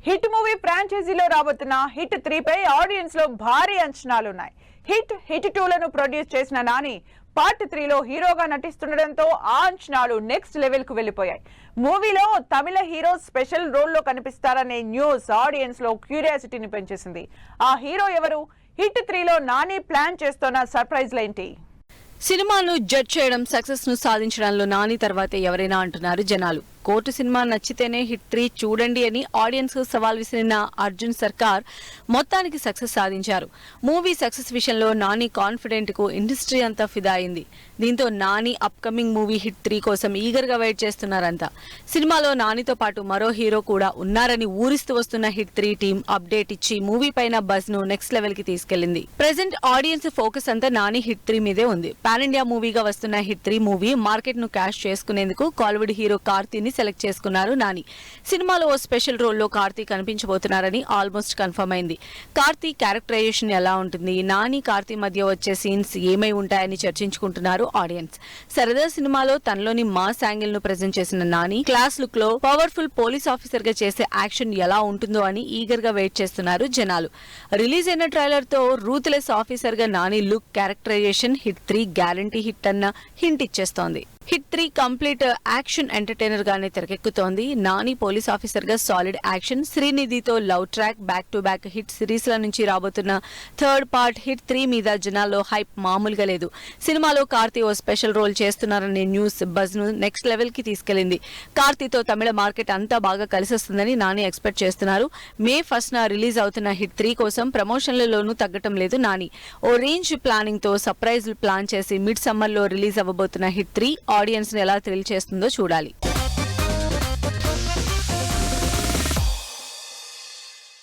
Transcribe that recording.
Hit movie ఫ్రాంచైజీలో రాబోతున్న hit 3 పై audience లో భారీ అంచనాలున్నాయి. హిట్ 2 లను ప్రొడ్యూస్ చేసిన నాని పార్ట్ 3 లో హీరోగా నటిస్తుండటంతో ఆ అంచనాలు నెక్స్ట్ లెవెల్ కు వెళ్లిపోయాయి. మూవీలో తమిళ హీరో స్పెషల్ రోల్ లో కనిపిస్తారనే న్యూస్ ఆడియన్స్ లో క్యూరియాసిటీని పెంచేసింది. ఆ హీరో ఎవరు? హిట్ 3 లో నాని ప్లాన్ చేస్తున్న సర్ప్రైజ్లేంటి? సినిమాను జడ్జ్ చేయడం, సక్సెస్ ను సాధించడంలో నాని తర్వాతే ఎవరైనా అంటున్నారు జనాలు. కోర్టు సినిమా నచ్చితేనే హిట్ 3 చూడండి అని ఆడియన్స్ కు సవాల్ విసిరిన అర్జున్ సర్కార్ మొత్తానికి సక్సెస్ సాధించారు. మూవీ సక్సెస్ విషయంలో నాని కాన్ఫిడెంట్ కు ఇండస్ట్రీ అంతా ఫిదా అయింది. దీంతో నాని అప్కమింగ్ మూవీ హిట్ 3 కోసం ఈగర్ గా వెయిట్ చేస్తున్నారంతా. సినిమాలో నానితో పాటు మరో హీరో కూడా ఉన్నారని ఊరిస్తూ వస్తున్న హిట్ 3 టీం అప్డేట్ ఇచ్చి మూవీ పైన బజ్ ను నెక్స్ట్ లెవెల్ కి తీసుకెళ్లింది. ప్రెజెంట్ ఆడియన్స్ ఫోకస్ అంతా నాని హిట్ 3 మీదే ఉంది. పాన్ ఇండియా మూవీగా వస్తున్న హిట్ 3 మూవీ మార్కెట్ ను క్యాష్ చేసుకునేందుకు కాలీవుడ్ హీరో కార్తీని సెలెక్ట్ చేసుకున్నారు నాని. సినిమాలో ఓ స్పెషల్ రోల్లో కార్తీ కనిపించబోతున్నారని ఆల్మోస్ట్ కన్ఫర్మ్ అయింది. కార్తీ క్యారెక్టరైజేషన్ ఎలా ఉంటుంది, నాని కార్తీ మధ్య వచ్చే సీన్స్ ఏమై ఉంటాయని చర్చించుకుంటున్నారు ఆడియన్స్. సరదా సినిమాలో తనలోని మాస్ యాంగిల్ ను ప్రెజెంట్ చేసిన నాని క్లాస్ లుక్ లో పవర్ఫుల్ పోలీస్ ఆఫీసర్ గా చేసే యాక్షన్ ఎలా ఉంటుందో అని ఈగర్ గా వెయిట్ చేస్తున్నారు జనాలు. రిలీజ్ అయిన ట్రైలర్ తో రూత్లెస్ ఆఫీసర్ గా Nani look, characterization hit 3 guarantee hit అన్న హింట్ ఇచ్చేస్తోంది. హిట్ 3 కంప్లీట్ యాక్షన్ ఎంటర్టైనర్ గానే తెరకెక్కుతోంది. నాని పోలీస్ ఆఫీసర్ గా సాలిడ్ యాక్షన్, శ్రీనిధితో love track, back to back hit series ల నుంచి రాబోతున్న థర్డ్ పార్ట్ హిట్ 3 మీద జనాల్లో హైప్ మామూలుగా లేదు. సినిమాలో కార్తీ ఓ స్పెషల్ రోల్ చేస్తున్నారనే న్యూస్ బజ్ ను నెక్స్ట్ లెవెల్ కి తీసుకెళ్లింది. కార్తీతో తమిళ మార్కెట్ అంతా బాగా కలిసొస్తుందని నాని ఎక్స్పెక్ట్ చేస్తున్నారు. మే 1న రిలీజ్ అవుతున్న హిట్ 3 కోసం ప్రమోషన్లలోనూ తగ్గటం లేదు నాని. ఓ రేంజ్ ప్లానింగ్ తో సర్ప్రైజ్ ప్లాన్ చేసి మిడ్ సమ్మర్ లో రిలీజ్ అవ్వబోతున్న హిట్ 3 ఆడియన్స్ ని ఎలా థ్రిల్ చేస్తుందో చూడాలి.